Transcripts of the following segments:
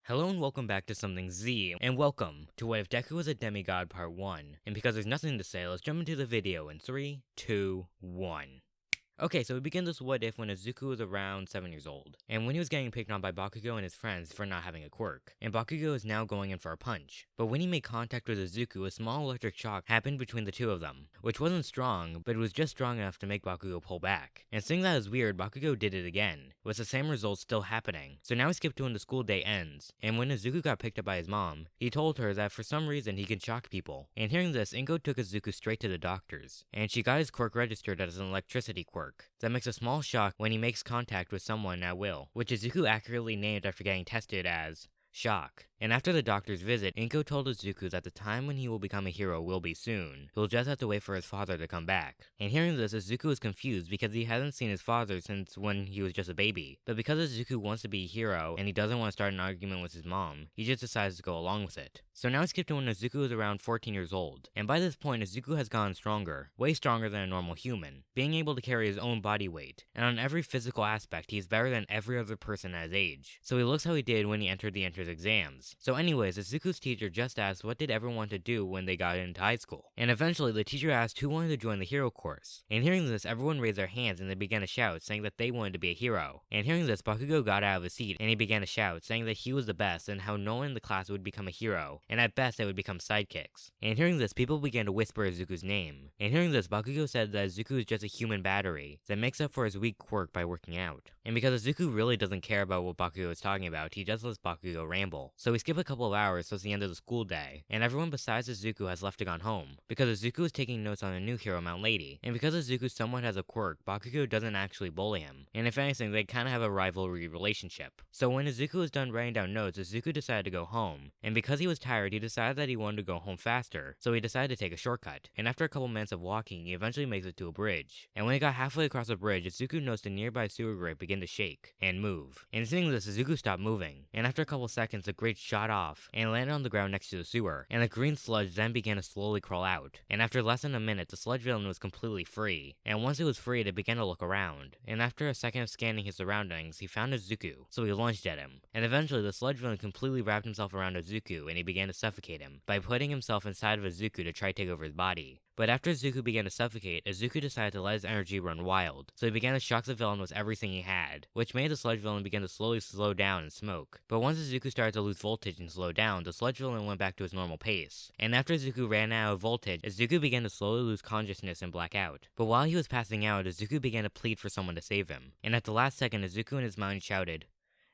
Hello and welcome back to Something Z, and welcome to What If Deku Was a Demigod Part 1. And because there's nothing to say, let's jump into the video in 3, 2, 1. Okay, so we begin this what if when Izuku was around 7 years old, and when he was getting picked on by Bakugo and his friends for not having a quirk, and Bakugo is now going in for a punch. But when he made contact with Izuku, a small electric shock happened between the two of them, which wasn't strong, but it was just strong enough to make Bakugo pull back. And seeing that is weird, Bakugo did it again, with the same results still happening. So now we skip to when the school day ends, and when Izuku got picked up by his mom, he told her that for some reason he can shock people. And hearing this, Inko took Izuku straight to the doctors, and she got his quirk registered as an electricity quirk that makes a small shock when he makes contact with someone at will, which Izuku accurately named after getting tested as Shock. And after the doctor's visit, Inko told Izuku that the time when he will become a hero will be soon. He'll just have to wait for his father to come back. And hearing this, Izuku is confused because he hasn't seen his father since when he was just a baby. But because Izuku wants to be a hero and he doesn't want to start an argument with his mom, he just decides to go along with it. So now we skip to when Izuku is around 14 years old. And by this point, Izuku has gotten stronger, way stronger than a normal human, being able to carry his own body weight. And on every physical aspect, he is better than every other person at his age. So he looks how he did when he entered the entrance exams. So anyways, Izuku's teacher just asked what did everyone want to do when they got into high school. And eventually the teacher asked who wanted to join the hero course. And hearing this, everyone raised their hands and they began to shout, saying that they wanted to be a hero. And hearing this, Bakugo got out of his seat and he began to shout, saying that he was the best and how no one in the class would become a hero, and at best they would become sidekicks. And hearing this, people began to whisper Izuku's name. And hearing this, Bakugo said that Izuku is just a human battery that makes up for his weak quirk by working out. And because Izuku really doesn't care about what Bakugo is talking about, he just lets Bakugo ramble. So we skip a couple of hours towards the end of the school day, and everyone besides Izuku has left to gone home, because Izuku is taking notes on a new hero, Mount Lady. And because Izuku somewhat has a quirk, Bakugo doesn't actually bully him, and if anything, they kinda have a rivalry relationship. So when Izuku was done writing down notes, Izuku decided to go home, and because he was tired, he decided that he wanted to go home faster, so he decided to take a shortcut. And after a couple minutes of walking, he eventually makes it to a bridge. And when he got halfway across the bridge, Izuku noticed a nearby sewer grate begin to shake and move. And seeing this, Izuku stopped moving, and after a couple seconds, the grate shot off and landed on the ground next to the sewer, and the green sludge then began to slowly crawl out. And after less than a minute, the sludge villain was completely free, and once it was freed, it began to look around, and after a second of scanning his surroundings, he found Izuku, so he lunged at him. And eventually, the sludge villain completely wrapped himself around Izuku, and he began to suffocate him, by putting himself inside of Izuku to try to take over his body. But after Izuku began to suffocate, Izuku decided to let his energy run wild, so he began to shock the villain with everything he had, which made the sludge villain begin to slowly slow down and smoke. But once Izuku started to lose voltage and slow down, the sludge villain went back to his normal pace. And after Izuku ran out of voltage, Izuku began to slowly lose consciousness and black out. But while he was passing out, Izuku began to plead for someone to save him. And at the last second, Izuku in his mind shouted,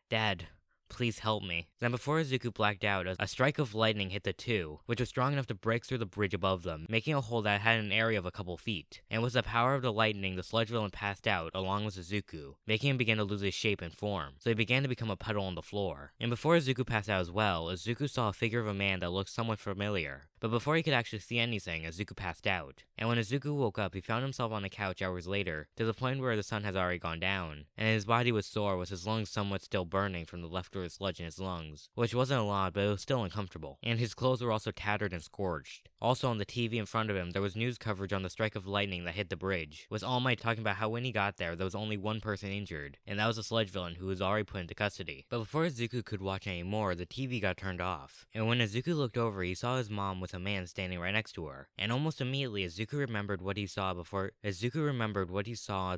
"Dad, please help me." Then before Izuku blacked out, a strike of lightning hit the two, which was strong enough to break through the bridge above them, making a hole that had an area of a couple feet. And with the power of the lightning, the sludge villain passed out, along with Izuku, making him begin to lose his shape and form, so he began to become a puddle on the floor. And before Izuku passed out as well, Izuku saw a figure of a man that looked somewhat familiar. But before he could actually see anything, Izuku passed out. And when Izuku woke up, he found himself on a couch hours later, to the point where the sun has already gone down, and his body was sore with his lungs somewhat still burning from the leftover sludge in his lungs, which wasn't a lot, but it was still uncomfortable. And his clothes were also tattered and scorched. Also on the TV in front of him, there was news coverage on the strike of lightning that hit the bridge, with All Might talking about how when he got there was only one person injured, and that was a sludge villain who was already put into custody. But before Izuku could watch anymore, the TV got turned off, and when Izuku looked over, he saw his mom with a man standing right next to her. And almost immediately, Izuku remembered what he saw at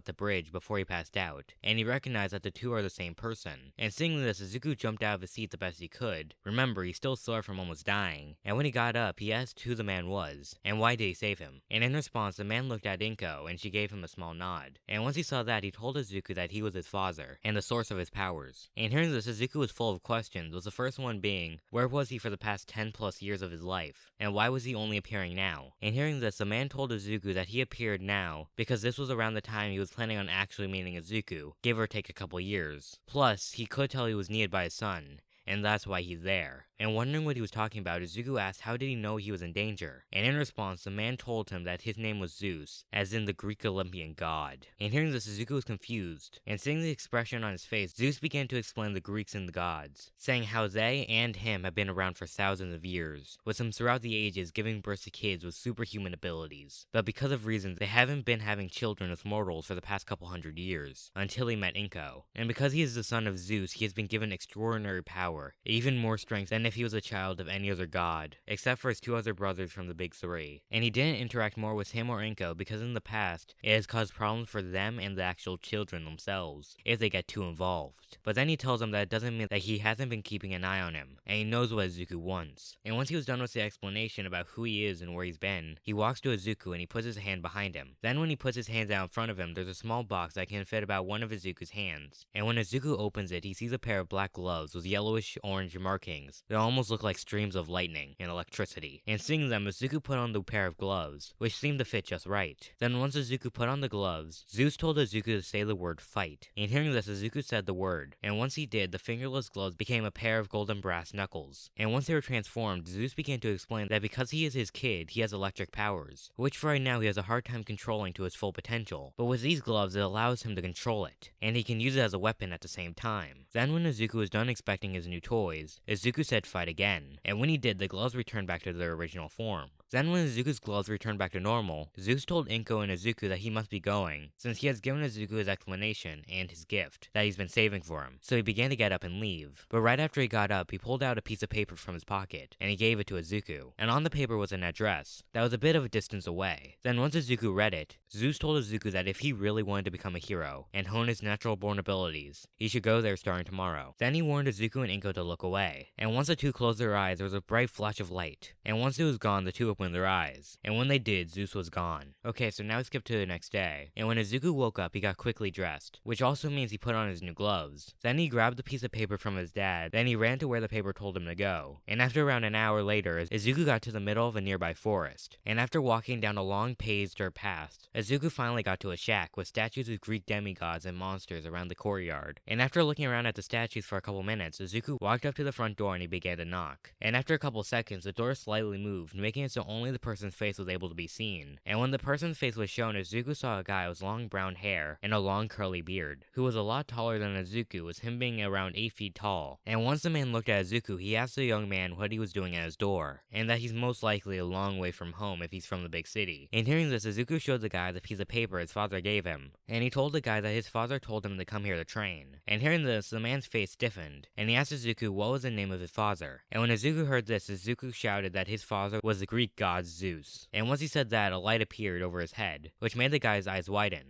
the bridge before he passed out, and he recognized that the two are the same person. And seeing this, Izuku jumped out of his seat the best he could. Remember, he's still sore from almost dying. And when he got up, he asked who the man was, and why did he save him. And in response, the man looked at Inko, and she gave him a small nod. And once he saw that, he told Izuku that he was his father, and the source of his powers. And hearing this, Izuku was full of questions, with the first one being, where was he for the past 10 plus years of his life? And why was he only appearing now? And hearing this, the man told Izuku that he appeared now because this was around the time he was planning on actually meeting Izuku, give or take a couple years. Plus, he could tell he was needed by his son, and that's why he's there. And wondering what he was talking about, Izuku asked how did he know he was in danger. And in response, the man told him that his name was Zeus, as in the Greek Olympian god. And hearing this, Izuku was confused, and seeing the expression on his face, Zeus began to explain the Greeks and the gods, saying how they and him have been around for thousands of years, with them throughout the ages giving birth to kids with superhuman abilities. But because of reasons, they haven't been having children with mortals for the past couple hundred years, until he met Inko. And because he is the son of Zeus, he has been given extraordinary powers power, even more strength than if he was a child of any other god, except for his two other brothers from the big three. And he didn't interact more with him or Inko because in the past, it has caused problems for them and the actual children themselves, if they get too involved. But then he tells them that it doesn't mean that he hasn't been keeping an eye on him, and he knows what Izuku wants. And once he was done with the explanation about who he is and where he's been, he walks to Izuku and he puts his hand behind him. Then when he puts his hands out in front of him, there's a small box that can fit about one of Izuku's hands. And when Izuku opens it, he sees a pair of black gloves with yellowish orange markings that almost look like streams of lightning and electricity. And seeing them, Izuku put on the pair of gloves, which seemed to fit just right. Then once Izuku put on the gloves, Zeus told Izuku to say the word fight. And hearing this, Izuku said the word, and once he did, the fingerless gloves became a pair of golden brass knuckles. And once they were transformed, Zeus began to explain that because he is his kid, he has electric powers, which for right now he has a hard time controlling to his full potential. But with these gloves, it allows him to control it, and he can use it as a weapon at the same time. Then when Izuku was done expecting his new toys, Izuku said fight again, and when he did, the gloves returned back to their original form. Then when Izuku's gloves returned back to normal, Zeus told Inko and Izuku that he must be going, since he has given Izuku his explanation and his gift that he's been saving for him. So he began to get up and leave. But right after he got up, he pulled out a piece of paper from his pocket, and he gave it to Izuku. And on the paper was an address that was a bit of a distance away. Then once Izuku read it, Zeus told Izuku that if he really wanted to become a hero and hone his natural born abilities, he should go there starting tomorrow. Then he warned Izuku and Inko to look away. And once the two closed their eyes, there was a bright flash of light. And once it was gone, the two opened their eyes. And when they did, Zeus was gone. Okay, so now we skip to the next day. And when Izuku woke up, he got quickly dressed, which also means he put on his new gloves. Then he grabbed the piece of paper from his dad, then he ran to where the paper told him to go. And after around an hour later, Izuku got to the middle of a nearby forest. And after walking down a long paved dirt path, Izuku finally got to a shack with statues of Greek demigods and monsters around the courtyard. And after looking around at the statues for a couple minutes, Izuku walked up to the front door and he began to knock. And after a couple seconds, the door slightly moved, making it so only the person's face was able to be seen. And when the person's face was shown, Izuku saw a guy with long brown hair and a long curly beard, who was a lot taller than Izuku, with him being around 8 feet tall. And once the man looked at Izuku, he asked the young man what he was doing at his door, and that he's most likely a long way from home if he's from the big city. And hearing this, Izuku showed the guy the piece of paper his father gave him, and he told the guy that his father told him to come here to train. And hearing this, the man's face stiffened, and he asked Izuku what was the name of his father. And when Izuku heard this, Izuku shouted that his father was the Greek god Zeus. And once he said that, a light appeared over his head, which made the guy's eyes widen.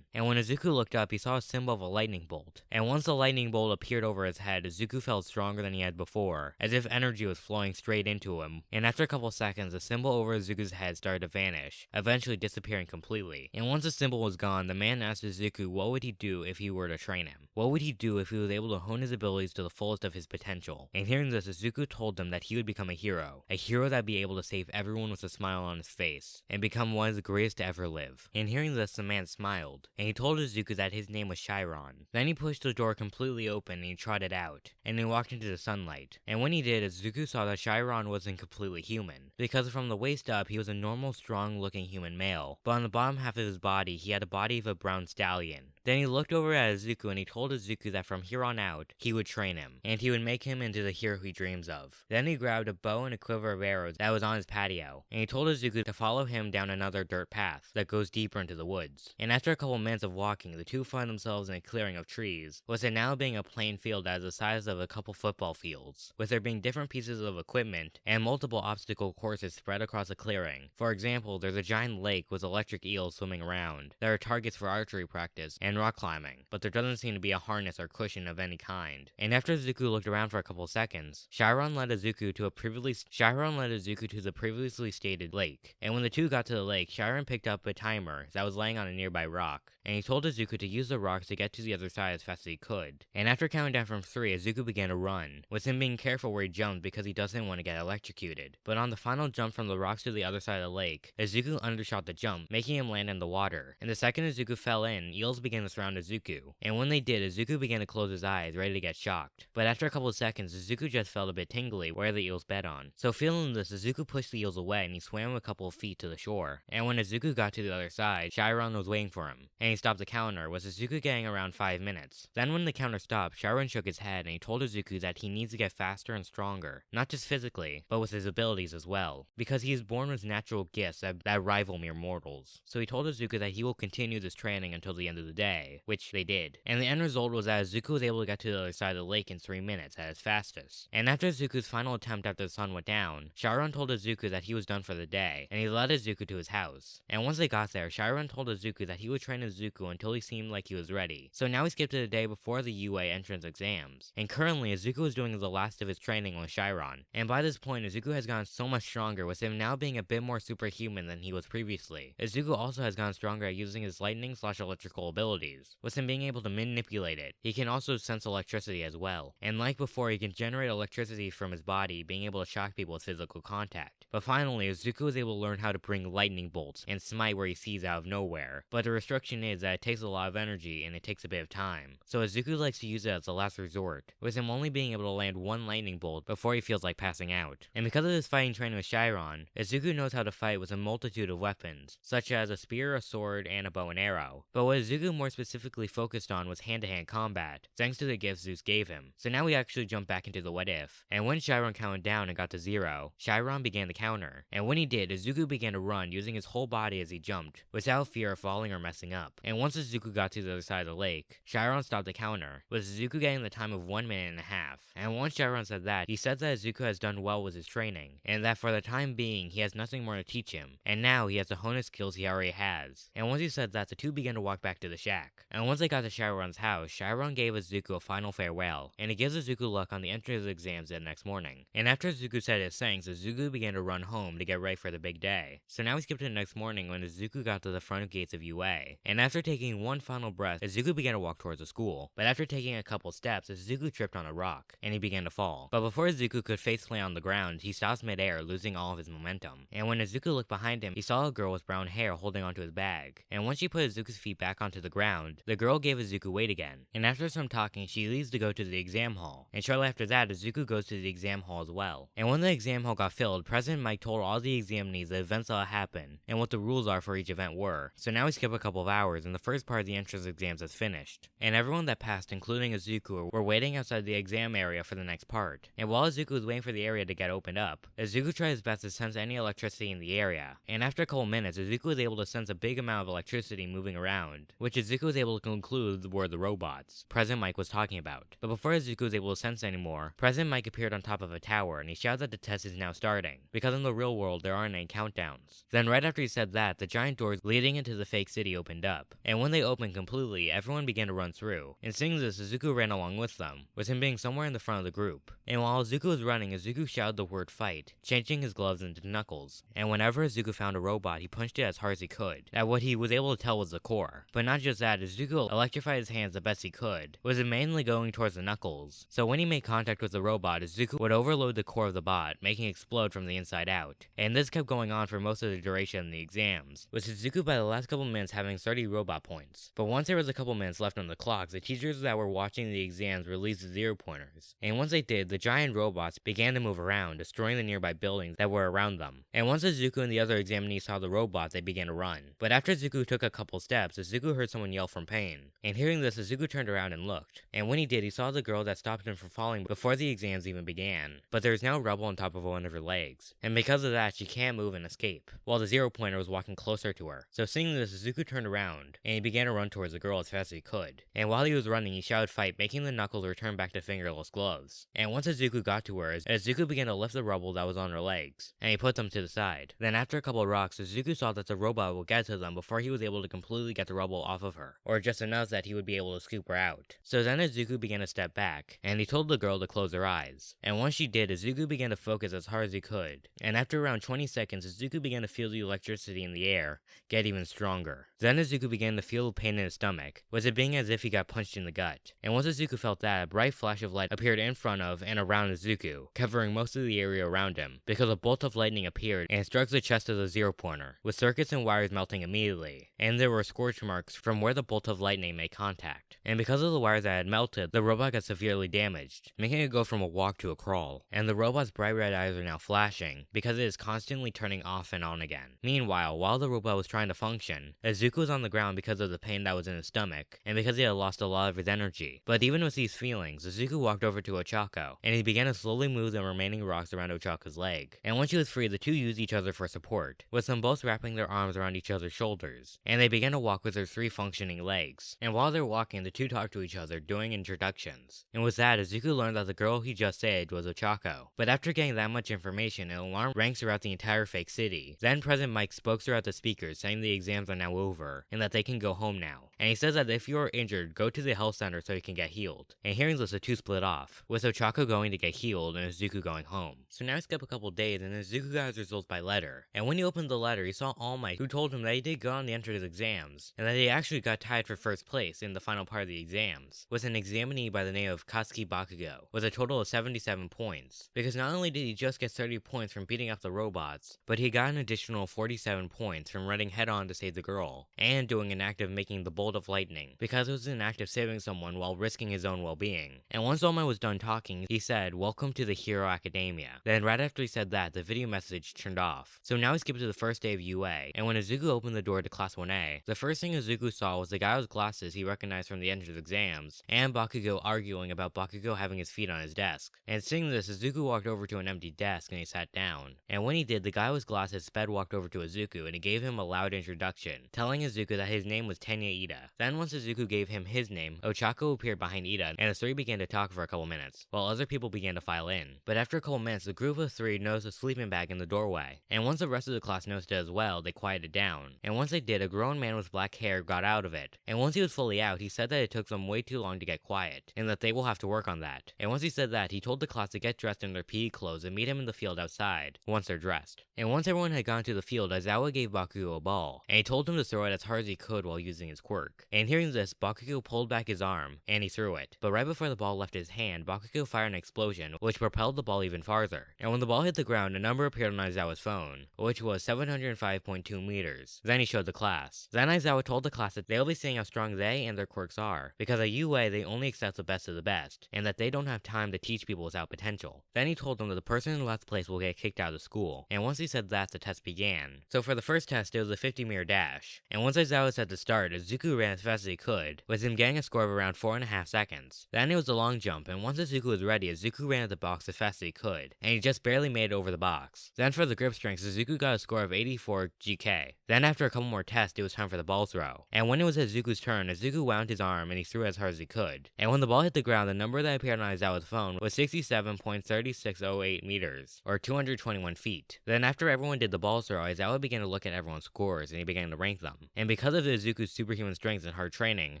And when Izuku looked up, he saw a symbol of a lightning bolt. And once the lightning bolt appeared over his head, Izuku felt stronger than he had before, as if energy was flowing straight into him. And after a couple seconds, the symbol over Izuku's head started to vanish, eventually disappearing completely. And once the symbol was gone, the man asked Izuku what would he do if he were to train him. What would he do if he was able to hone his abilities to the fullest of his potential? And hearing this, Izuku told them that he would become a hero that'd be able to save everyone with a smile on his face, and become one of the greatest to ever live. And hearing this, the man smiled, and he told Izuku that his name was Chiron. Then he pushed the door completely open and he trotted out, and he walked into the sunlight. And when he did, Izuku saw that Chiron wasn't completely human, because from the waist up, he was a normal, strong-looking human male, but on the bottom half of his body, he had the body of a brown stallion. Then he looked over at Izuku and he told Izuku that from here on out, he would train him, and he would make him into the hero he dreams of. Then he grabbed a bow and a quiver of arrows that was on his patio, and he told Izuku to follow him down another dirt path that goes deeper into the woods. And after a couple minutes of walking, the two find themselves in a clearing of trees, with it now being a plain field that is the size of a couple football fields, with there being different pieces of equipment and multiple obstacle courses spread across the clearing. For example, there's a giant lake with electric eels swimming around. There are targets for archery practice and rock climbing, but there doesn't seem to be a harness or cushion of any kind. And after Izuku looked around for a couple seconds, Chiron led Izuku to the previously stated lake. And when the two got to the lake, Chiron picked up a timer that was laying on a nearby rock, and he told Izuku to use the rocks to get to the other side as fast as he could. And after counting down from 3, Izuku began to run, with him being careful where he jumped because he doesn't want to get electrocuted. But on the final jump from the rocks to the other side of the lake, Izuku undershot the jump, making him land in the water. And the second Izuku fell in, eels began to surround Izuku. And when they did, Izuku began to close his eyes, ready to get shocked. But after a couple of seconds, Izuku just felt a bit tingly where the eels bed on. So feeling this, Izuku pushed the eels away and he swam a couple of feet to the shore. And when Izuku got to the other side, Chiron was waiting for him. And he he stopped the counter, with Izuku getting around 5 minutes. Then when the counter stopped, Chiron shook his head and he told Izuku that he needs to get faster and stronger, not just physically, but with his abilities as well, because he is born with natural gifts that rival mere mortals. So he told Izuku that he will continue this training until the end of the day, which they did. And the end result was that Izuku was able to get to the other side of the lake in 3 minutes at his fastest. And after Izuku's final attempt after the sun went down, Chiron told Izuku that he was done for the day, and he led Izuku to his house. And once they got there, Chiron told Izuku that he would train Izuku until he seemed like he was ready. So now we skip to the day before the UA entrance exams. And currently, Izuku is doing the last of his training with Chiron. And by this point, Izuku has gotten so much stronger, with him now being a bit more superhuman than he was previously. Izuku also has gotten stronger at using his lightning/electrical abilities, with him being able to manipulate it. He can also sense electricity as well. And like before, he can generate electricity from his body, being able to shock people with physical contact. But finally, Izuku was able to learn how to bring lightning bolts and smite where he sees out of nowhere. But the restriction is that it takes a lot of energy and it takes a bit of time. So Izuku likes to use it as a last resort, with him only being able to land one lightning bolt before he feels like passing out. And because of his fighting training with Chiron, Izuku knows how to fight with a multitude of weapons, such as a spear, a sword, and a bow and arrow. But what Izuku more specifically focused on was hand-to-hand combat, thanks to the gifts Zeus gave him. So now we actually jump back into the what if. And when Chiron counted down and got to 0, Chiron began the counter. And when he did, Izuku began to run, using his whole body as he jumped, without fear of falling or messing up. And once Izuku got to the other side of the lake, Chiron stopped the counter, with Izuku getting the time of 1 minute and a half. And once Chiron said that, he said that Izuku has done well with his training, and that for the time being, he has nothing more to teach him, and now he has to hone his skills he already has. And once he said that, the two began to walk back to the shack. And once they got to Chiron's house, Chiron gave Izuku a final farewell, and he gives Izuku luck on the entrance exams the next morning. And after Izuku said his thanks, Izuku began to run home to get ready for the big day. So now we skip to the next morning when Izuku got to the front gates of UA. And after taking one final breath, Izuku began to walk towards the school. But after taking a couple steps, Izuku tripped on a rock, and he began to fall. But before Izuku could faceplant on the ground, he stops midair, losing all of his momentum. And when Izuku looked behind him, he saw a girl with brown hair holding onto his bag. And once she put Izuku's feet back onto the ground, the girl gave Izuku weight again. And after some talking, she leaves to go to the exam hall. And shortly after that, Izuku goes to the exam hall as well. And when the exam hall got filled, President Mike told all the examinees the events that would happen, and what the rules are for each event were. So now we skip a couple of hours, and the first part of the entrance exams has finished. And everyone that passed, including Izuku, were waiting outside the exam area for the next part. And while Izuku was waiting for the area to get opened up, Izuku tried his best to sense any electricity in the area. And after a couple minutes, Izuku was able to sense a big amount of electricity moving around, which Izuku was able to conclude were the robots President Mike was talking about. But before Izuku was able to sense anymore, President Mike appeared on top of a tower, and he shouted that the test is now starting, because in the real world there aren't any countdowns. Then right after he said that, the giant doors leading into the fake city opened up. And when they opened completely, everyone began to run through. And seeing this, Izuku ran along with them, with him being somewhere in the front of the group. And while Izuku was running, Izuku shouted the word fight, changing his gloves into knuckles. And whenever Izuku found a robot, he punched it as hard as he could, at what he was able to tell was the core. But not just that, Izuku electrified his hands the best he could, with it mainly going towards the knuckles. So when he made contact with the robot, Izuku would overload the core of the bot, making it explode from the inside out. And this kept going on for most of the duration of the exams, with Izuku by the last couple minutes having 30 robot points. But once there was a couple minutes left on the clock, the teachers that were watching the exams released the 0-pointers. And once they did, the giant robots began to move around, destroying the nearby buildings that were around them. And once Izuku and the other examinees saw the robots, they began to run. But after Izuku took a couple steps, Izuku heard someone yell from pain. And hearing this, Izuku turned around and looked. And when he did, he saw the girl that stopped him from falling before the exams even began. But there is now rubble on top of one of her legs. And because of that, she can't move and escape, while the 0-pointer was walking closer to her. So seeing this, Izuku turned around, and he began to run towards the girl as fast as he could. And while he was running, he shouted fight, making the knuckles return back to fingerless gloves. And once Izuku got to her, Izuku began to lift the rubble that was on her legs, and he put them to the side. Then after a couple of rocks, Izuku saw that the robot would get to them before he was able to completely get the rubble off of her, or just enough that he would be able to scoop her out. So then Izuku began to step back, and he told the girl to close her eyes. And once she did, Izuku began to focus as hard as he could. And after around 20 seconds, Izuku began to feel the electricity in the air get even stronger. Then Izuku began to feel pain in his stomach, with it being as if he got punched in the gut. And once Izuku felt that, a bright flash of light appeared in front of and around Izuku, covering most of the area around him, because a bolt of lightning appeared and struck the chest of the 0-pointer, with circuits and wires melting immediately. And there were scorch marks from where the bolt of lightning made contact. And because of the wires that had melted, the robot got severely damaged, making it go from a walk to a crawl. And the robot's bright red eyes are now flashing, because it is constantly turning off and on again. Meanwhile, while the robot was trying to function, Izuku was on the ground ground because of the pain that was in his stomach, and because he had lost a lot of his energy. But even with these feelings, Izuku walked over to Ochako, and he began to slowly move the remaining rocks around Ochako's leg. And once she was free, the two used each other for support, with them both wrapping their arms around each other's shoulders, and they began to walk with their 3 functioning legs. And while they're walking, the two talked to each other, doing introductions. And with that, Izuku learned that the girl he just saved was Ochako. But after getting that much information, an alarm rang throughout the entire fake city. Then President Mike spoke throughout the speakers, saying the exams are now over, and that they can go home now. And he says that if you are injured, go to the health center so you can get healed. And hearing this, the two split off, with Ochako going to get healed and Izuku going home. So now we skip a couple days, and Izuku got his results by letter. And when he opened the letter, he saw All Might, who told him that he did good on the entrance exams, and that he actually got tied for first place in the final part of the exams, with an examinee by the name of Katsuki Bakugo, with a total of 77 points. Because not only did he just get 30 points from beating up the robots, but he got an additional 47 points from running head-on to save the girl, and doing an act of making the bolt of lightning, because it was an act of saving someone while risking his own well-being. And once All Might was done talking, he said, "Welcome to the Hero Academia." Then right after he said that, the video message turned off. So now we skip to the first day of UA, and when Izuku opened the door to Class 1A, the first thing Izuku saw was the guy with glasses he recognized from the entrance exams, and Bakugo arguing about Bakugo having his feet on his desk. And seeing this, Izuku walked over to an empty desk and he sat down. And when he did, the guy with glasses sped walked over to Izuku and he gave him a loud introduction, telling Izuku that his name was Tenya Ida. Then once Izuku gave him his name, Ochako appeared behind Ida, and the three began to talk for a couple minutes, while other people began to file in. But after a couple minutes, the group of 3 noticed a sleeping bag in the doorway, and once the rest of the class noticed it as well, they quieted down. And once they did, a grown man with black hair got out of it, and once he was fully out, he said that it took them way too long to get quiet, and that they will have to work on that. And once he said that, he told the class to get dressed in their PE clothes and meet him in the field outside, once they're dressed. And once everyone had gone to the field, Aizawa gave Bakugo a ball, and he told him to throw it as hard as he could while using his quirk. And hearing this, Bakugo pulled back his arm, and he threw it. But right before the ball left his hand, Bakugo fired an explosion, which propelled the ball even farther. And when the ball hit the ground, a number appeared on Aizawa's phone, which was 705.2 meters. Then he showed the class. Then Aizawa told the class that they'll be seeing how strong they and their quirks are, because at UA they only accept the best of the best, and that they don't have time to teach people without potential. Then he told them that the person in last place will get kicked out of the school. And once he said that, the test began. So for the first test, it was a 50-meter dash. And once Aizawa said to start, Izuku ran as fast as he could, with him getting a score of around 4.5 seconds. Then it was the long jump, and once Izuku was ready, Izuku ran at the box as fast as he could, and he just barely made it over the box. Then for the grip strength, Izuku got a score of 84 GK. Then after a couple more tests, it was time for the ball throw. And when it was Izuku's turn, Izuku wound his arm and he threw as hard as he could. And when the ball hit the ground, the number that appeared on Aizawa's phone was 67.3608 meters, or 221 feet. Then after everyone did the ball throw, Aizawa began to look at everyone's scores and he began to rank them. And because of Izuku's superhuman strength and hard training,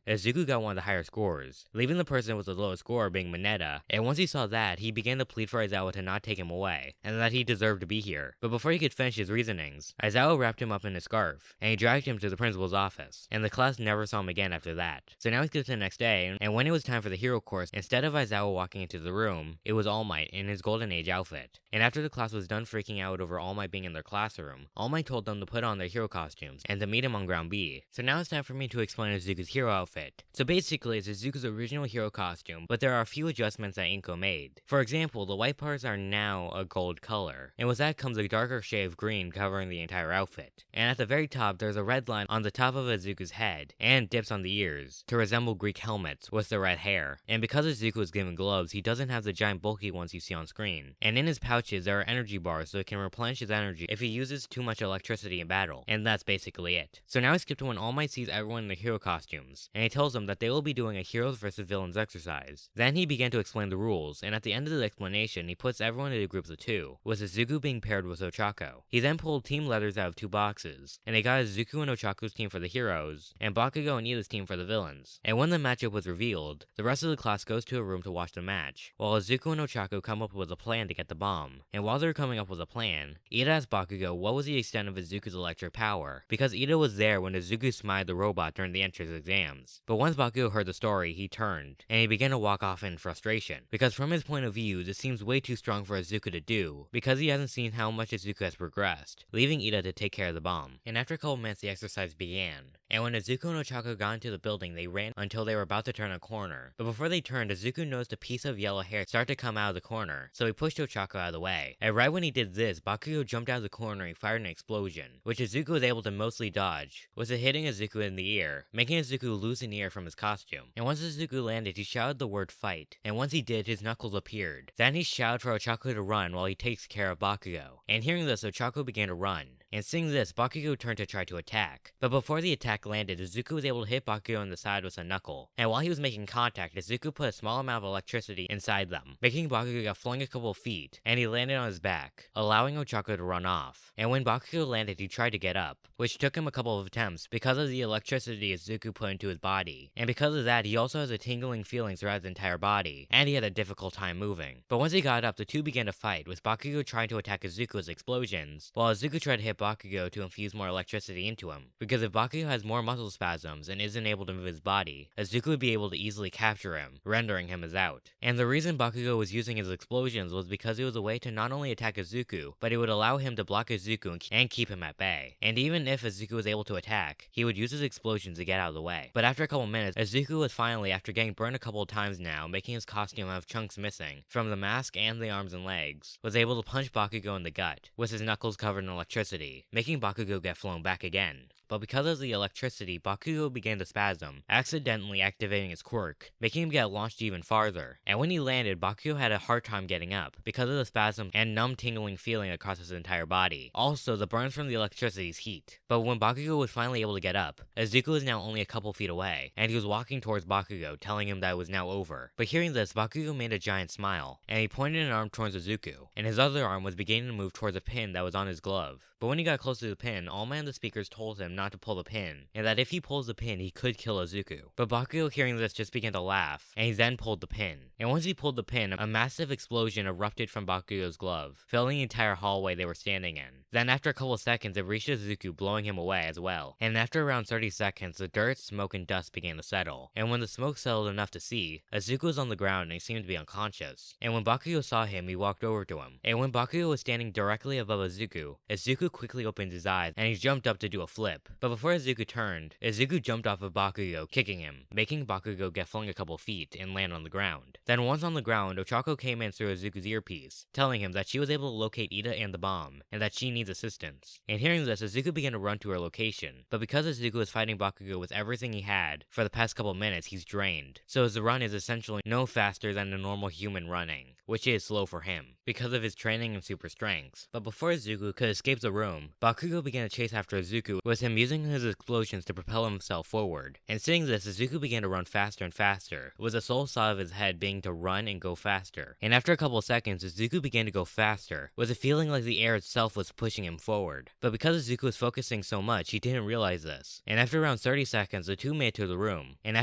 Izuku got one of the higher scores, leaving the person with the lowest score being Mineta. And once he saw that, he began to plead for Aizawa to not take him away, and that he deserved to be here. But before he could finish his reasonings, Aizawa wrapped him up in his scarf, and he dragged him to the principal's office, and the class never saw him again after that. So now he skips to the next day, and when it was time for the hero course, instead of Aizawa walking into the room, it was All Might in his Golden Age outfit. And after the class was done freaking out over All Might being in their classroom, All Might told them to put on their hero costumes, and to meet him on ground B. So now it's time for me to explain Izuku's hero outfit. So basically, it's Izuku's original hero costume, but there are a few adjustments that Inko made. For example, the white parts are now a gold color, and with that comes a darker shade of green covering the entire outfit. And at the very top, there's a red line on the top of Izuku's head, and dips on the ears, to resemble Greek helmets with the red hair. And because Izuku is given gloves, he doesn't have the giant bulky ones you see on screen. And in his pouches, there are energy bars so it can replenish his energy if he uses too much electricity in battle. And that's basically it. So now we skip to when All Might sees everyone in their hero costumes, and he tells them that they will be doing a heroes versus villains exercise. Then he began to explain the rules, and at the end of the explanation, he puts everyone into groups of 2, with Izuku being paired with Ochako. He then pulled team letters out of 2 boxes, and he got Izuku and Ochako's team for the heroes, and Bakugo and Ida's team for the villains. And when the matchup was revealed, the rest of the class goes to a room to watch the match, while Izuku and Ochako come up with a plan to get the bomb. And while they're coming up with a plan, Ida asked Bakugo what was the extent of Izuku's electric power, because Ida was there when Izuku smited the robot during the entrance exams. But once Bakugo heard the story, he turned, and he began to walk off in frustration, because from his point of view, this seems way too strong for Izuku to do, because he hasn't seen how much Izuku has progressed, leaving Ida to take care of the bomb. And after a couple minutes, the exercise began. And when Izuku and Ochako got into the building, they ran until they were about to turn a corner. But before they turned, Izuku noticed a piece of yellow hair start to come out of the corner, so he pushed Ochako out of the way. And right when he did this, Bakugo jumped out of the corner and fired an explosion, which Izuku was able to mostly dodge, with it hitting Izuku in the ear, making Izuku lose an ear from his costume. And once Izuku landed, he shouted the word fight, and once he did, his knuckles appeared. Then he shouted for Ochako to run while he takes care of Bakugo. And hearing this, Ochako began to run. And seeing this, Bakugo turned to try to attack. But before the attack landed, Izuku was able to hit Bakugo in the side with a knuckle. And while he was making contact, Izuku put a small amount of electricity inside them, making Bakugo get flung a couple feet, and he landed on his back, allowing Ochako to run off. And when Bakugo landed, he tried to get up, which took him a couple of attempts because of the electricity Izuku put into his body. And because of that, he also has a tingling feeling throughout his entire body, and he had a difficult time moving. But once he got up, the two began to fight, with Bakugo trying to attack Izuku with explosions, while Izuku tried to hit Bakugo to infuse more electricity into him. Because if Bakugo has more muscle spasms and isn't able to move his body, Izuku would be able to easily capture him, rendering him as out. And the reason Bakugo was using his explosions was because it was a way to not only attack Izuku, but it would allow him to block Izuku and keep him at bay. And even if Izuku was able to attack, he would use his explosions to get out of the way. But after a couple minutes, Izuku was finally, after getting burned a couple of times now, making his costume have chunks missing from the mask and the arms and legs, was able to punch Bakugo in the gut, with his knuckles covered in electricity, making Bakugo get flown back again. But because of the electricity, Bakugo began to spasm, accidentally activating his quirk, making him get launched even farther. And when he landed, Bakugo had a hard time getting up, because of the spasm and numb tingling feeling across his entire body. Also, the burns from the electricity's heat. But when Bakugo was finally able to get up, Izuku was now only a couple feet away, and he was walking towards Bakugo, telling him that it was now over. But hearing this, Bakugo made a giant smile, and he pointed an arm towards Izuku, and his other arm was beginning to move towards a pin that was on his glove. But when he got close to the pin, All Might and the speakers told him not to pull the pin, and that if he pulls the pin, he could kill Izuku. But Bakugo, hearing this, just began to laugh, and he then pulled the pin. And once he pulled the pin, a massive explosion erupted from Bakugo's glove, filling the entire hallway they were standing in. Then after a couple seconds, it reached Izuku, blowing him away as well. And after around 30 seconds, the dirt, smoke, and dust began to settle. And when the smoke settled enough to see, Izuku was on the ground and he seemed to be unconscious. And when Bakugo saw him, he walked over to him. And when Bakugo was standing directly above Izuku, Izuku quickly opened his eyes and he jumped up to do a flip. But before Izuku turned, Izuku jumped off of Bakugo, kicking him, making Bakugo get flung a couple feet and land on the ground. Then once on the ground, Ochako came in through Izuku's earpiece, telling him that she was able to locate Ida and the bomb, and that she needs assistance. And hearing this, Izuku began to run to her location. But because Izuku was fighting Bakugo with everything he had for the past couple minutes, he's drained. So his run is essentially no faster than a normal human running, which is slow for him, because of his training and super strengths. But before Izuku could escape the room, Bakugo began to chase after Izuku, with him using his explosions to propel himself forward. And seeing this, Izuku began to run faster and faster, with the sole thought of his head being to run and go faster. And after a couple of seconds, Izuku began to go faster, with a feeling like the air itself was pushing him forward. But because Izuku was focusing so much, he didn't realize this. And after around 30 seconds, the two made it to the room. With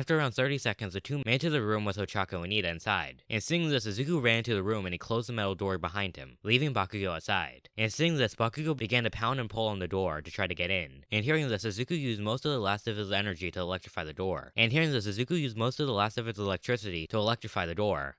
Ochako and Ida inside. And seeing this, Izuku ran into the room and he closed the metal door behind him, leaving Bakugo outside. And seeing this, Bakugo began to pound and pull on the door to try to get in. And hearing this, Izuku used most of the last of his energy to electrify the door.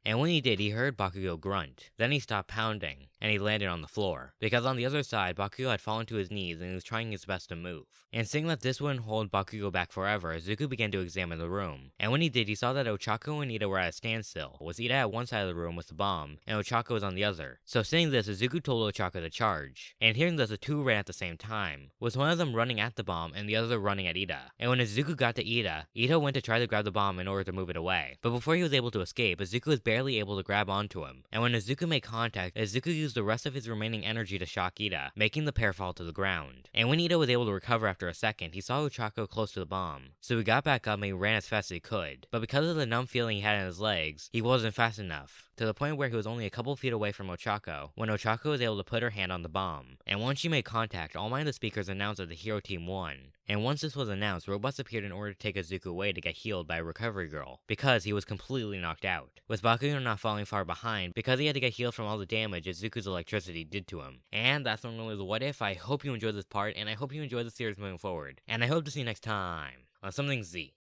And when he did, he heard Bakugo grunt. Then he stopped pounding, and he landed on the floor. Because on the other side, Bakugo had fallen to his knees and he was trying his best to move. And seeing that this wouldn't hold Bakugo back forever, Izuku began to examine the room. And when he did, he saw that Ochako and Ida were at a standstill, with Ida at one side of the room with the bomb, and Ochako was on the other. So seeing this, Izuku told Ochako to charge. And hearing this, the two ran at the same time, with one of them running at the bomb and the other running at Ida. And when Izuku got to Ida, Ida went to try to grab the bomb in order to move it away. But before he was able to escape, Izuku was barely able to grab onto him. And when Izuku made contact, Izuku used the rest of his remaining energy to shock Ida, making the pair fall to the ground. And when Ida was able to recover after a second, he saw Ochako close to the bomb. So he got back up and he ran as fast as he could. But because of the numb feeling he had in his legs, he wasn't fast enough, to the point where he was only a couple feet away from Ochako when Ochako was able to put her hand on the bomb. And once she made contact, All Might and the speakers announced that the hero team won. And once this was announced, robots appeared in order to take Izuku away to get healed by a recovery girl, because he was completely knocked out, with Bakugo not falling far behind because he had to get healed from all the damage Izuku's electricity did to him. And that's not really the what if. I hope you enjoyed this part, and I hope you enjoy the series moving forward, and I hope to see you next time on Something Z.